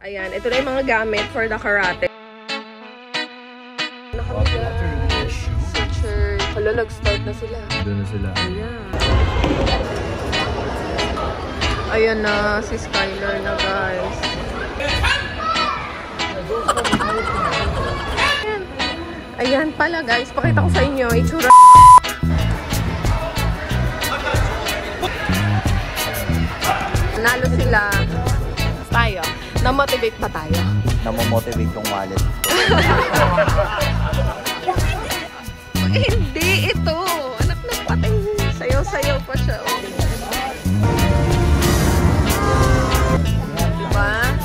Ayan, ito na yung mga gamit for the karate. Nakamigas sa church. Hala, nag-start na sila. Doon na sila. Ayan. Ayan na, si Skylar na guys. Ayan pala guys, pakita ko sa inyo itsura. Nalo sila. Tayo. Na-motivate ba tayo? Namomotivate yung wallet. Hindi, ito. Anak na patay. Sayaw-sayaw pa siya. Oh. Diba?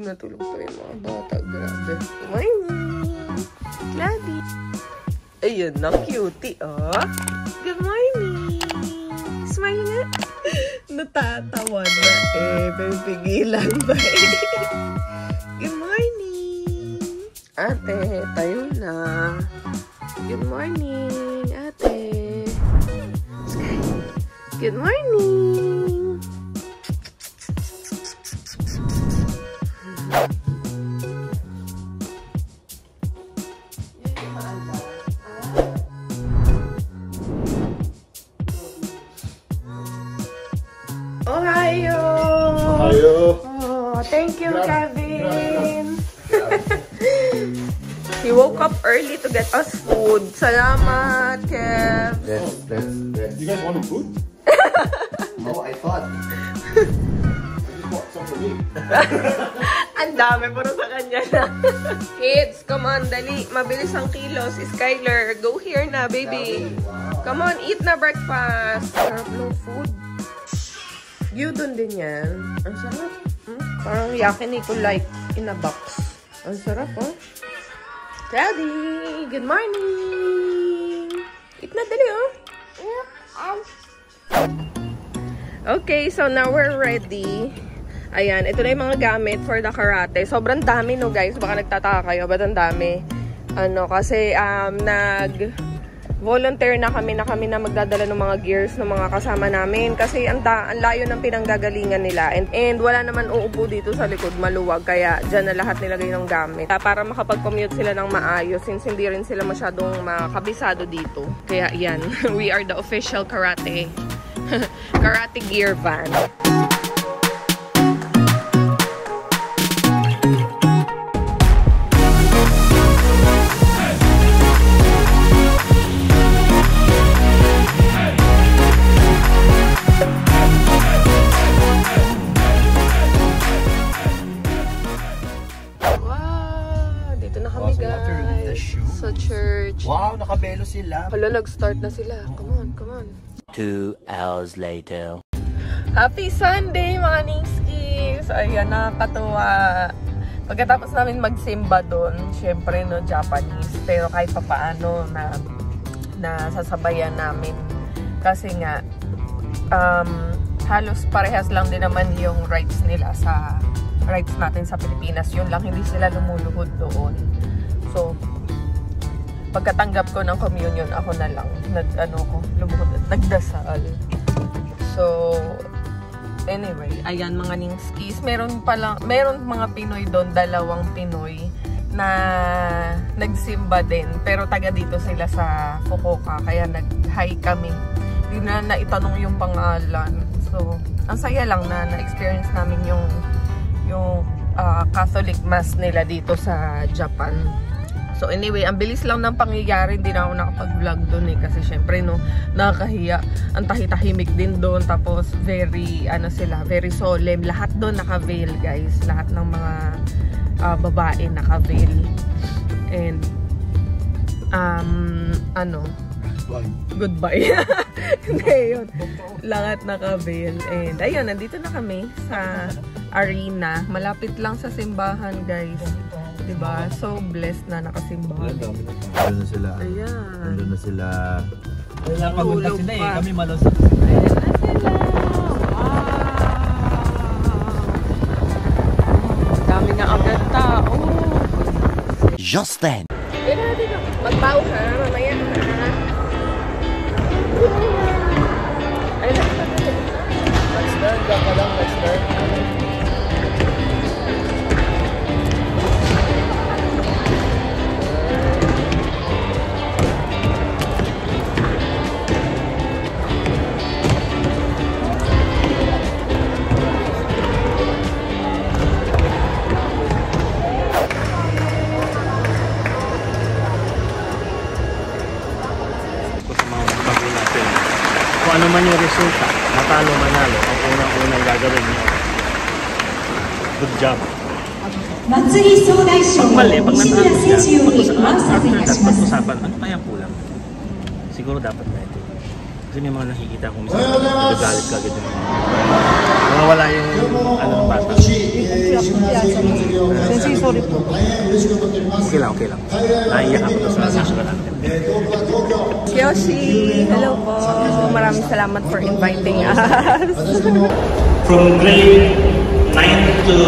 Natulog pa yung mga bata. Grabe. Morning! Gladdy! Ayun na, cutie, oh. Good morning! Smile nga. Natatawa na eh. Pipigilan ba eh. Good morning! Ate, tayo na. Good morning, ate. Sky. Good morning! Ohio! Ohio! Oh, thank you, Kevin! He woke up early to get us food. Salamat, Kev! Yes. You guys wanted food? Oh, I thought. I just bought some for me. Ang dami, puro sa kanya na. Kids, come on, dali. Mabilis ang kilos. Skylar, go here na, baby. Come on, eat na breakfast. Sarap ng food. Gyudon din yan. Ang sarap. Parang yakiniku like in a box. Ang sarap, oh. Daddy, good morning. Eat na, dali, oh. Okay, so now we're ready. Ayan, ito na yung mga gamit for the karate. Sobrang dami, no, guys. Baka nagtataka kayo, ba't ang dami? Ano, kasi volunteer na kami na magdadala ng mga gears ng mga kasama namin kasi ang layo ng pinanggagalingan nila and wala naman uupo dito sa likod, maluwag, kaya dyan na lahat nilagay ng gamit para makapag-commute sila ng maayos since hindi rin sila masyadong makabisado dito. Kaya yan, we are the official karate gear van. Sa church. Wow, nakabelo sila. Hala, nag-start na sila. Come on. 2 hours later. Happy Sunday, mga Ningskis! Ayan, nakakatuwa. Pagkatapos namin magsimba doon, syempre, no, Japanese. Pero kahit papaano na sasabayan namin. Kasi nga, halos parehas lang din naman yung rights nila sa rights natin sa Pilipinas. Yun lang, hindi sila lumuluhod doon. So, pagkatanggap ko ng communion, ako na lang lumuhod at nagdasal. So, anyway, ayan mga Ningskis. Meron mga Pinoy doon, 2 Pinoy na nagsimba din. Pero taga dito sila sa Fukuoka, kaya nag-hi kami. Hindi na naitanong yung pangalan. So, ang saya lang na na-experience namin yung Catholic Mass nila dito sa Japan. So anyway, ang bilis lang ng pangyayari, hindi na ako nakapag-vlog doon eh kasi syempre no, nakakahiya. Ang tahitahimik din doon, tapos very solemn. Lahat doon naka-veil, guys. Lahat ng mga babae naka-veil. And goodbye. Hindi yun. Lahat naka-veil. And ayun, nandito na kami sa arena. Malapit lang sa simbahan, guys. Diba? So blessed na nakasimba. Doon na sila. Ayan. Doon na sila. Pagod na sila eh. Kami malusot. Ayan na sila. Wow. Dami na agad tao. just then. Magbaw ha, mamaya ha. Let's learn, let's learn. Kung ano man yung resulta, matalo manalo, ang unang-unang gagawin niyo. Good job. Pag mali, pag natalo siya, pag-usapan, ano kaya kulang? Siguro dapat na ito. Kasi may mga nakikita kong minsan, nagagalit ka agad yung wala yung ano ng bata. Sorry po. Okay lang. Naiyak ako sa susunod natin. Yoshi, hello po. Maraming salamat for inviting us. From grade 9 to...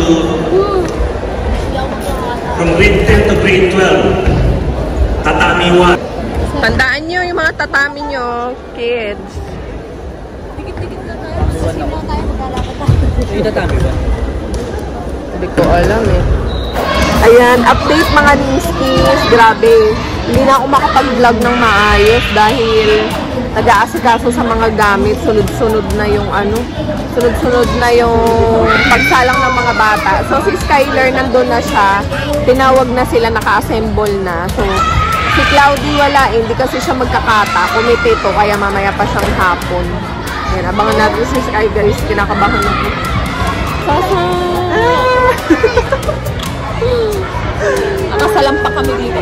From grade 10 to grade 12, tatami 1. Tandaan nyo yung mga tatami nyo, kids. Dikit-dikit na tayo. Kasi mo tayo maglalakad. Yung tatami ba? Hindi ko alam eh. Ayan, update mga niskis. Grabe. Hindi na ako makapag-vlog ng maayos dahil nag-aasikaso sa mga gamit. Sunod-sunod na yung ano. Sunod-sunod na yung pagsalang ng mga bata. So si Skyler nandun na siya. Tinawag na sila, naka-assemble na. So si Cloudy wala eh. Hindi kasi siya magkakata. Kumipito kaya mamaya pa siyang hapon. Ayan, abangan natin si Sky guys. Kinakabahan ako. Sasa! Nakasalampak kami dito.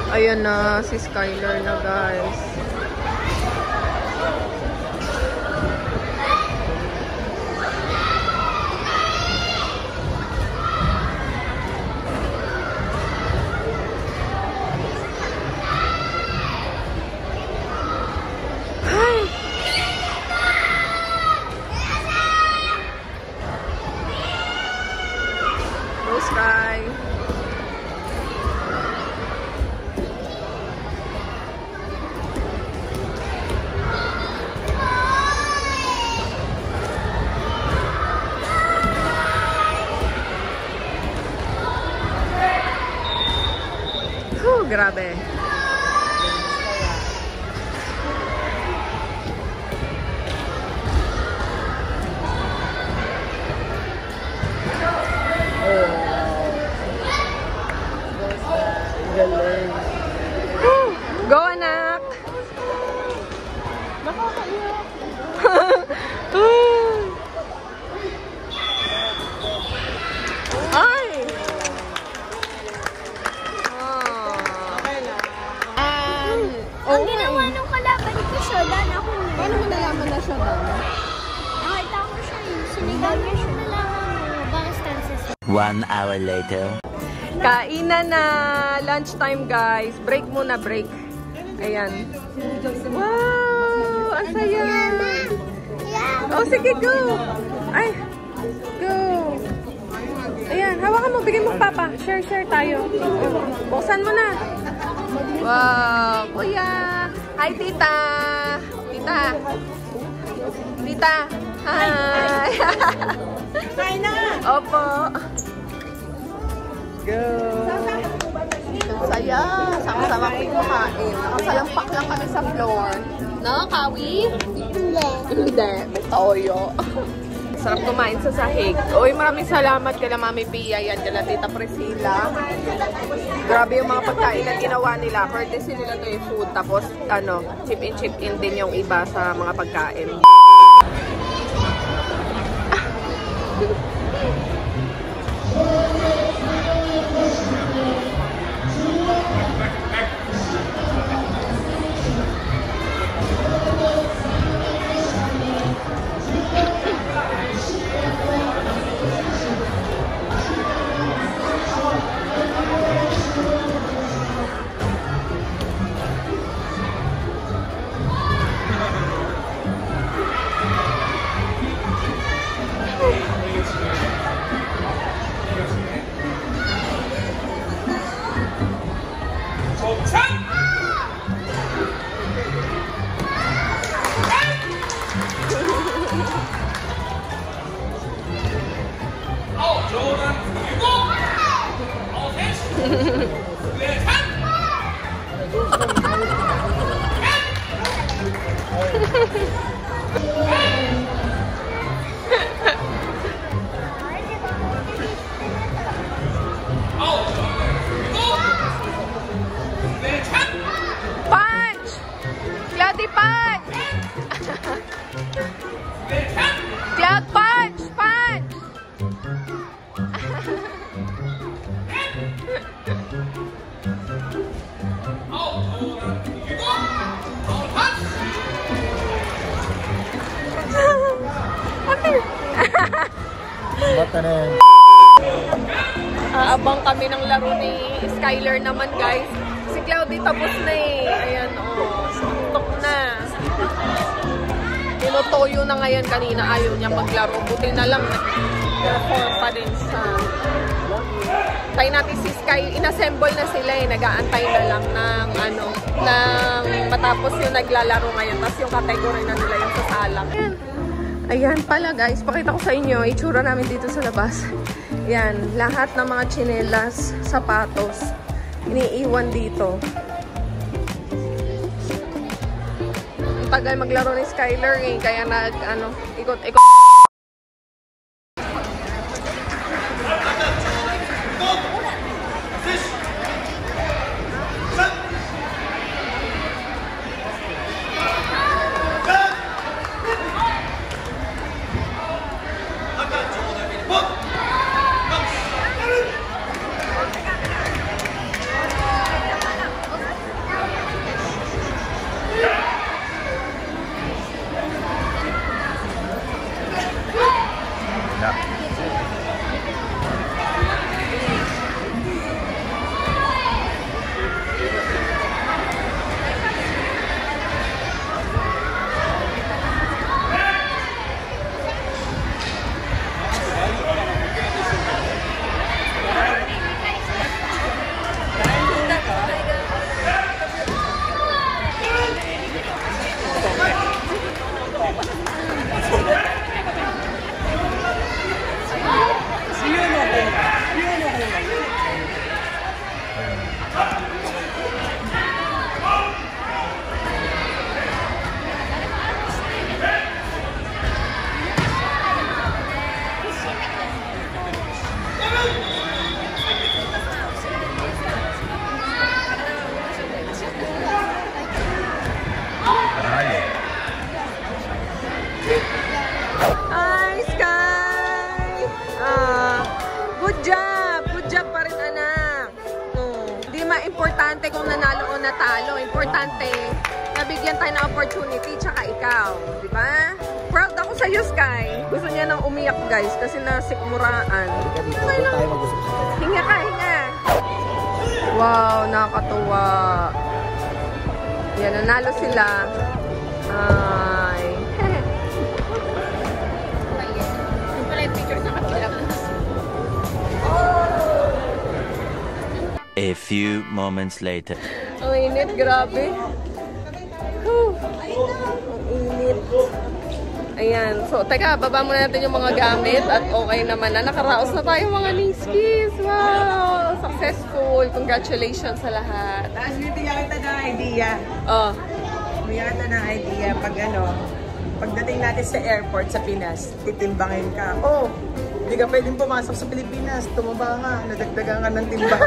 Ayan na, si Skyler na guys. Sky. Grabe. Go, anak! Nakakaiyak. Ay! Ang ginawa nung kalaban ko siya, Dan ako niya. Paano mo nalaman na siya, Dan? Nakita ko siya eh. Sinigaw niya siya. Nalaman mo. Baka stances. 1 hour later. Kainan na! Lunchtime, guys. Break muna, break. Ayan. Wow! Ang saya! Oh, sige, go! Ay! Go! Ayan, hawakan mo. Bigyan mo, Papa. Share tayo. Buksan mo na. Wow! Kuya! Hi, Tita! Tita! Tita! Hi! Hi na! Opo! Go! Saya! Sama-sama kami kumain. Nakasalampak lang kami sa floor. No, Kawi? Hindi. Hindi. May toyo. Sarap kumain sa sahig. Uy, maraming salamat kala Mami Pia yan, kala Tita Priscilla. Grabe yung mga pagkain na ginawa nila. Courtesy nila to yung food. Tapos, ano, chip in din yung iba sa mga pagkain. Punch! Cloudy punch! Cloud punch! Punch! Abang kami ng laro ni Skyler naman, guys. Si Cloudy tapos na eh. Ayan, oh. Suntok na. Tinutoyo na ngayon kanina. Ayaw niya maglaro. Buti na lang perform pa din sa... Tayo natin si Sky. Inassemble na sila eh. Nag-aantay na lang ng ano, ng matapos yung naglalaro ngayon. Tapos yung category na nila yung sasalang. Ayan pala, guys. Pakita ko sa inyo. Itsura namin dito sa labas. Yan, lahat ng mga tsinelas, sapatos, iniiwan dito. Ang tagal maglaro ni Skyler eh, kaya ikot-ikot. Importante kung nanalo o natalo. Importante, nabigyan tayo ng opportunity, tsaka ikaw. Diba? Proud ako sa iyo, Sky. Gusto niya nang umiyak, guys, kasi nasikmuraan. Hinga ka, hinga. Wow, nakakatuwa. Yan, nanalo sila. Ay. Yung pala yung picture sa kapila. A few moments later. Ang init, grabe. Ang init. Ayan. So, teka, baba muna natin yung mga gamit at okay naman na. Nakaraos na tayo mga niskis. Wow! Successful. Congratulations sa lahat. Tapos bibigyan kita ng idea. Oh. Bibigyan kita ng idea pag pagdating natin sa airport sa Pinas, titimbangin ka. Oh! Hindi ka pwedeng pumasok sa Pilipinas. Tumaba ka. Nadagdagan ka ng timbang.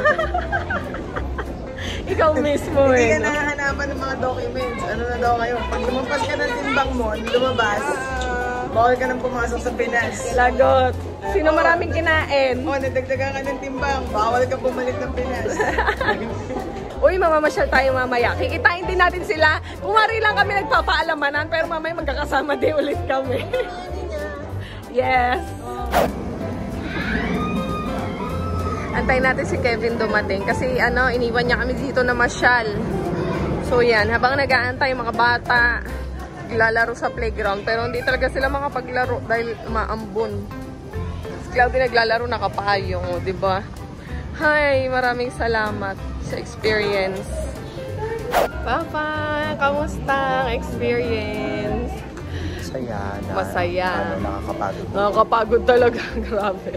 Ikaw mismo Hindi eh. ka nahahanapan ng mga documents. Ano na daw kayo? Pag lumampas ka ng timbang mo, lumabas, bawal ka nang pumasok sa Pinas. Lagot. Sino maraming kinain? Oh, nadagdagan ka ng timbang. Bawal ka bumalik ng Pinas. Uy, mamamasyal tayo mamaya. Kikitain din natin sila. Kumari lang kami nagpapaalamanan, pero mamaya magkakasama din ulit kami. Yes. Antayin natin si Kevin dumating kasi iniwan niya kami dito na masyal. So yan, habang nag-aantay mga bata, naglalaro sa playground pero hindi talaga sila makapaglaro dahil maambon. Si Claudia naglalaro nakapayong, di ba? Hi, maraming salamat sa experience. Papa, kamusta ang experience? Masaya. Nakakapagod. Nakakapagod talaga, grabe.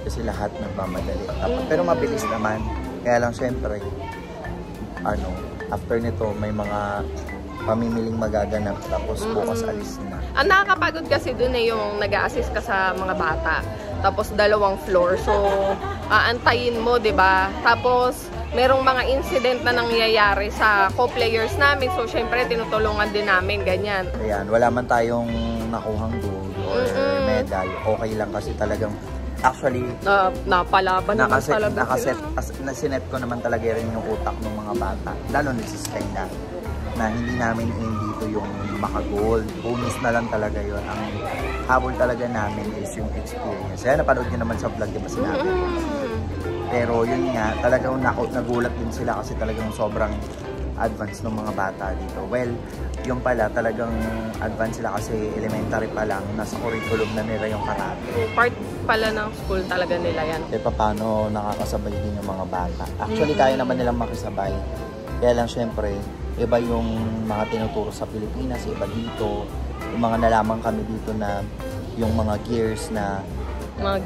Kasi lahat nagmamadali. Pero mabilis naman. Kaya lang syempre, after nito may mga pamimiling magaganap tapos bukas alis na. Ang nakakapagod kasi dun yung nag-a-assist ka sa mga bata. Tapos 2 floor. So, aantayin mo, 'di ba? Tapos merong mga incident na nangyayari sa co-players namin. So, syempre tinutulungan din namin ganyan. Ayan, wala man tayong nakuhang gold or medal. Okay lang kasi talagang actually, napalaban naman talaga nasinet ko naman talaga rin yung utak ng mga bata. Lalo na si Sky na hindi namin aim dito yung maka-gold. Bonus na lang talaga yun. Ang habol talaga namin is yung experience. Kaya napanood nyo naman sa vlog, di ba sinabi ko? Pero yun nga, talagang nagulat din sila kasi talagang sobrang advance ng mga bata dito. Well, yung pala talagang advance sila kasi elementary pa lang, nasa curriculum na nila yung karate. Part pala ng school talaga nila yan. E paano nakakasabay din yung mga bata? Actually, kaya naman nilang makisabay. Kaya lang syempre, iba yung mga tinuturo sa Pilipinas, iba dito. Yung mga nalaman kami dito na yung mga gears na mga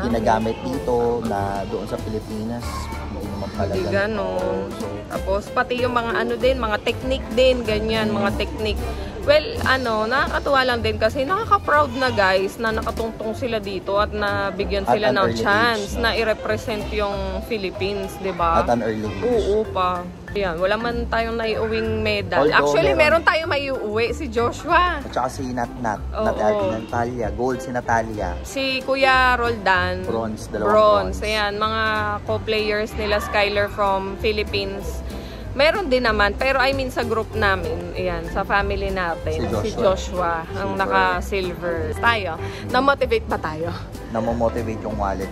ginagamit dito na doon sa Pilipinas, hindi naman pala gano'n. So, tapos pati yung mga mga technique din, ganyan, mga technique. Well, nakakatuwa lang din kasi nakaka-proud na guys na nakatungtong sila dito at nabigyan sila ng chance na i-represent yung Philippines, di ba? At an early age. Oo pa. Yan, wala man tayong naiuwing medal. Actually, meron tayong maiuwi, si Joshua. At saka si Natalia, gold si Natalia. Si Kuya Roldan. Bronze. Ayan, mga co-players nila Skyler from Philippines. Meron din naman, pero I mean sa group namin, ayan, sa family natin, si Joshua ang naka-silver. Tayo, na-motivate ba tayo? Namomotivate yung wallet.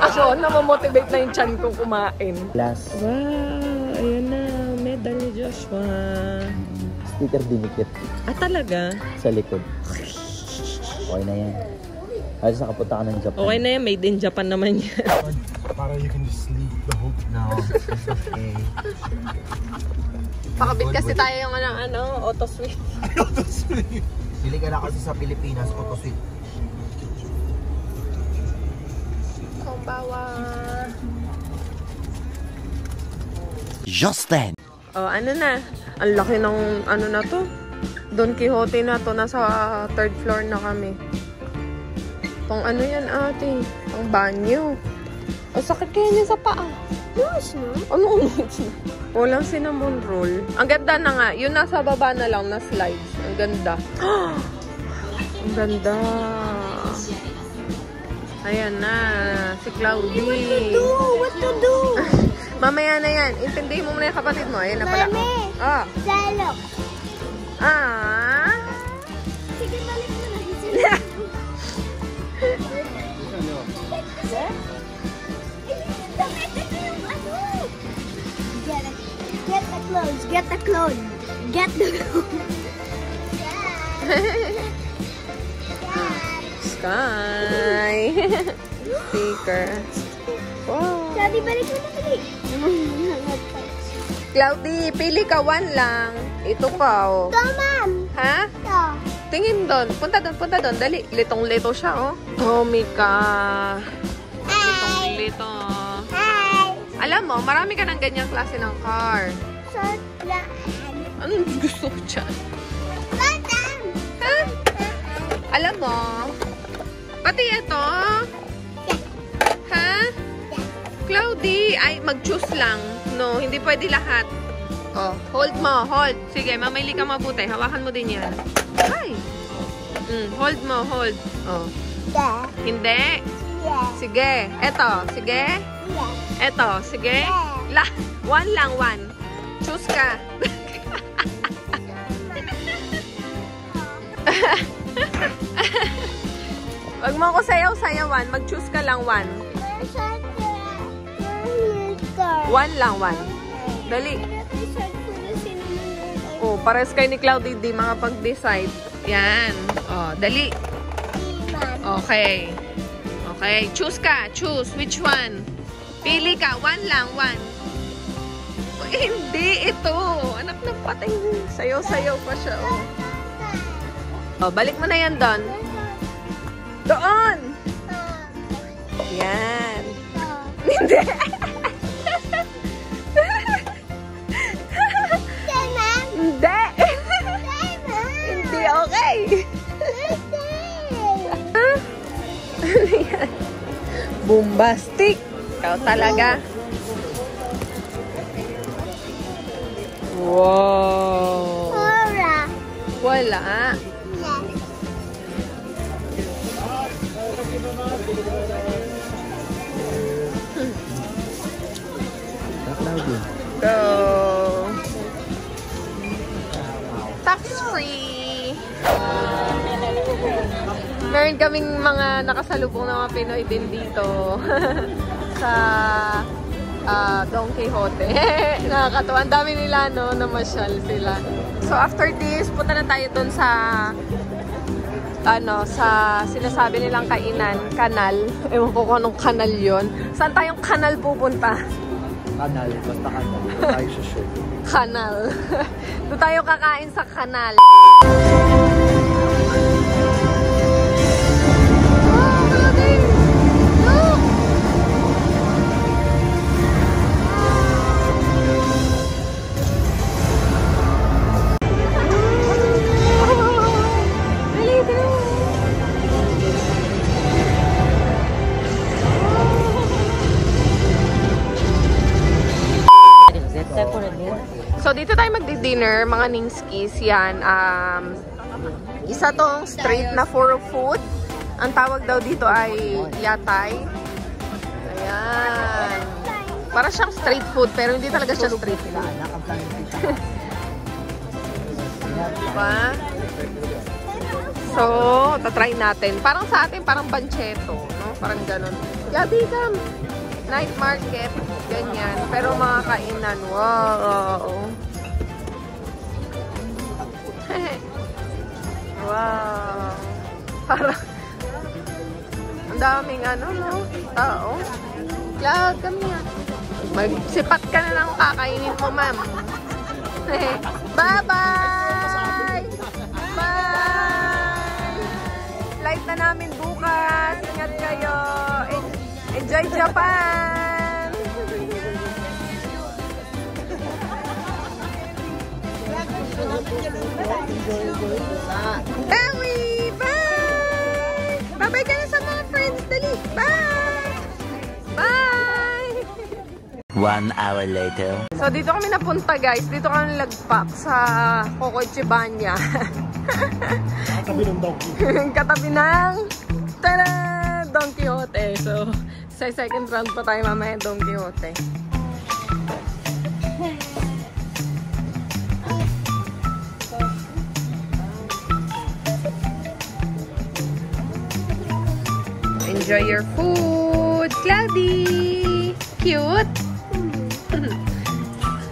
Ako, namomotivate na yung chan kong kumain. Last. Wow, ayan na, medal ni Joshua. Sticker dinikit. Talaga? Sa likod. Okay na yan. Ay, sa kapunta ka ng Japan. Okay na yan, made in Japan naman yan. Para you can just leave the hope. No, it's okay. Pakabit kasi tayo yung auto sweet. Auto sweet. Bili ka na kasi sa Pilipinas, auto sweet. Kumbawa. Just then. Ano na? Ang laki ng na to. Don Quixote na to. Nasa 3rd floor na kami. Pang yan ate? Pang banyo. Sakit kaya niya sa paa. Nice na? Ano nice na? Walang cinnamon roll. Ang ganda na nga. Yun nasa baba na lang na slides. Ang ganda. Ang ganda. Ayan na. Si Cloudy. What to do? Mamaya na yan. Intindihin mo muna yung kapatid mo. Ayan na pala. Mami! Salok! Sige, balik mo na. Get the clothes. Get the clothes. Sky. Sticker. Wow. Cloudy, balik mo na dali. Cloudy, pili ka 1 lang. Ito ka, oh. Ito, ma'am. Ha? Ito. Tingin doon. Punta doon. Dali. Litong-lito siya, oh. Tomika. Litong-lito. Hi. Alam mo, marami ka ng ganyang klase ng car. Sobrang. Anong gusto ko dyan? Batang. Ha? Alam mo, pati ito. Ha? Cloudy, ay mag-choose lang. No, hindi pwede lahat. Oh, hold mo, hold. Sige, mamili ka mabuti. Hawakan mo din yan. Ay. Hold mo, hold. Oh. Yeah. Hindi. Yeah. Sige. Eto, sige. Yeah. Eto, sige. Yeah. 1 lang, 1. Choose ka. Wag mo ako sayaw-sayawan. Mag-choose ka lang 1. 1 lang, 1. Dali. Oh, pares kayo ni Cloudy, di makapag-decide. Yan. Oh, dali. Okay. Okay, choose ka. Choose. Which one? Pili ka. 1 lang, 1. Hindi, ito. Anak ng pating. Sayaw-sayaw pa siya, oh. Oh, balik mo na yan doon. Doon! Yan. Hindi. Bombastic! Ikaw talaga. Wow! Wala. Go! Tax free! Meron kaming mga nakasalubong na mga Pinoy din dito sa Don Quixote. Nakakatawa. Ang dami nila, no? Namasyal sila. So, after this, punta na tayo dun sa sa sinasabi nilang kainan, kanal. Ewan ko kung anong kanal yun. Saan tayong kanal pupunta? Kanal, basta kanal. Tayo sa show. Kanal. Doon tayo kakain sa kanal. So, dito tayo magdi-dinner, mga ningskis. Yan. Isa tong street na for food. Ang tawag daw dito ay yatay. Ayan. Para siyang street food, pero hindi talaga siya street food. Diba? So, tatry natin. Parang sa atin, parang bancheto. No? Parang ganun. Yabi kam! Night market. Ganyan. Pero mga kainan. Wow! Wow! Parang ang daming no? Tao. Cloud, kami yan. Magsipat ka na lang kakainin mo, ma'am. Bye-bye! Bye! Flight na namin bukas. Ingat kayo. Enjoy Japan! Bawi! Bye! Bye-bye ka na sa mga friends. Dali! Bye! Bye! 1 hour later. So, dito kami napunta, guys. Dito kami lagpak sa Cocochibanya. Katabi ng donkey. Katabi ng tada! Don Quixote. So, sa second round pa tayo mamaya Don Quixote. Enjoy your food, Cloudy! Cute!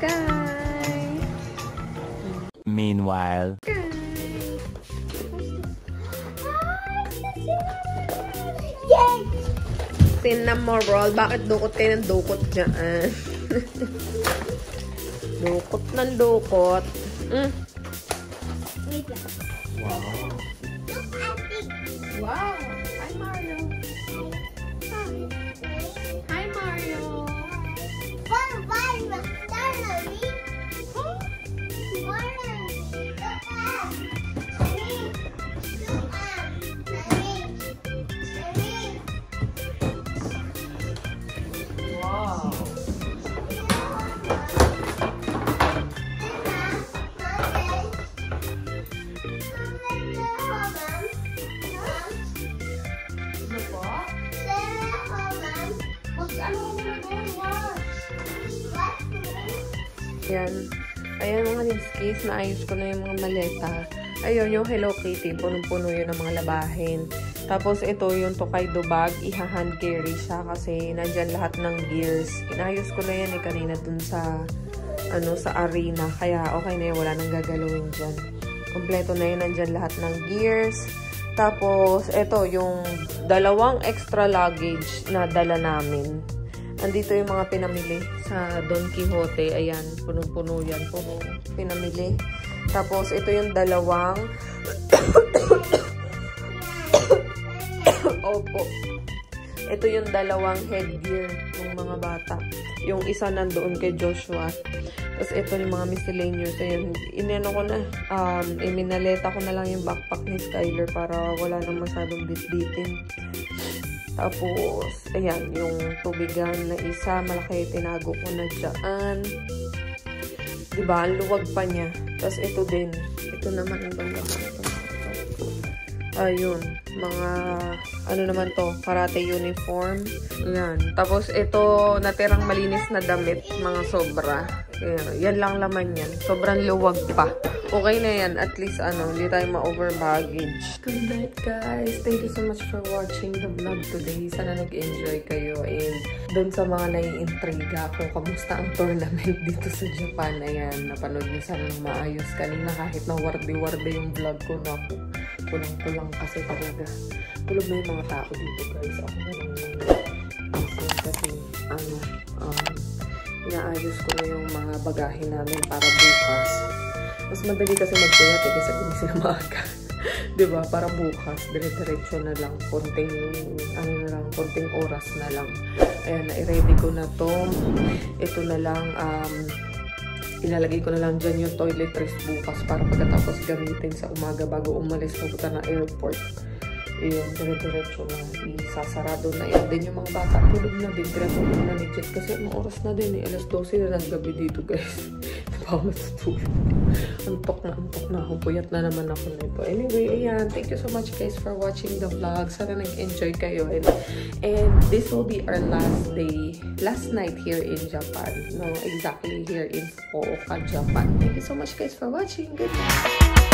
Sky! Meanwhile. Cinnamon roll. Bakit dukot kayo ng dukot dyan? Dukot ng dukot. Wow! Hi, Mario! Hi, Mario! Wow! Yan. Ayan mga nibskis, naayos ko na yung mga maleta. Ayun, yung Hello Kitty, punong-puno yun ng mga labahin. Tapos ito yung Tokaido bag, iha-hand carry siya kasi nandyan lahat ng gears. Inayos ko na yan kanina dun sa sa arena. Kaya okay na yun, wala nang gagalawin dyan. Kompleto na yun, nandyan lahat ng gears. Tapos ito yung 2 extra luggage na dala namin. Andito yung mga pinamili sa Don Quixote. Ayan, punong-puno yan. Puno pinamili. Tapos, ito yung 2 opo. Ito yung 2 headgear ng mga bata. Yung isa nandoon kay Joshua. Tapos, ito yung mga miscellaneous. Ayan, inano ko na. Iminaleta ko na lang yung backpack ni Skyler para wala nang masyadong bitbitin. Tapos, ayan, yung tubigan na isa, malaki, tinago ko na dyan. Diba? Ang luwag pa niya. Tapos, ito din. Ito naman, ibang laman ito. Ayun. Mga, ano naman to, karate uniform. Ayan. Tapos, ito, natirang malinis na damit. Mga sobra. Ayan. Yan lang laman yan. Sobrang luwag pa. Okay na yan. At least, hindi tayo ma-over baggage. Good night, guys. Thank you so much for watching the vlog today. Sana nag-enjoy kayo. And doon sa mga nai-intriga kung kamusta ang tournament dito sa Japan. Ayan, napanood nyo sana ng maayos kanina. Kahit na warde-warde yung vlog ko na ako. Kulang-kulang kasi talaga. Kulog na yung mga tao dito, guys. Ako na lang kasi, inaayos ko na yung mga bagahe namin para bukas. Mas madali kasi magpuyat kaysa gumising na maaga. Diba? Para bukas, dire-diretso na lang. Konting oras na lang. Ayan, na-ready ko na to. Ito na lang, ilalagay ko na lang dyan yung toiletries bukas para pagkatapos gamitin sa umaga bago umalis pupunta na airport. Ayun, dire-diretso na. Isasarado na yun. Then yung mga bata, tulog na din. Tinatulog na ni Jet. Kasi ang oras na din eh. Alas 12 na ng gabi dito, guys. Hindi pa ako matutulog. Antok na ako. Puyat na naman ako nito. Anyway, ayan. Thank you so much, guys, for watching the vlog. Sana nag-enjoy kayo. And this will be our last night here in Japan. No, exactly here in Fukuoka, Japan. Thank you so much, guys, for watching. Good night.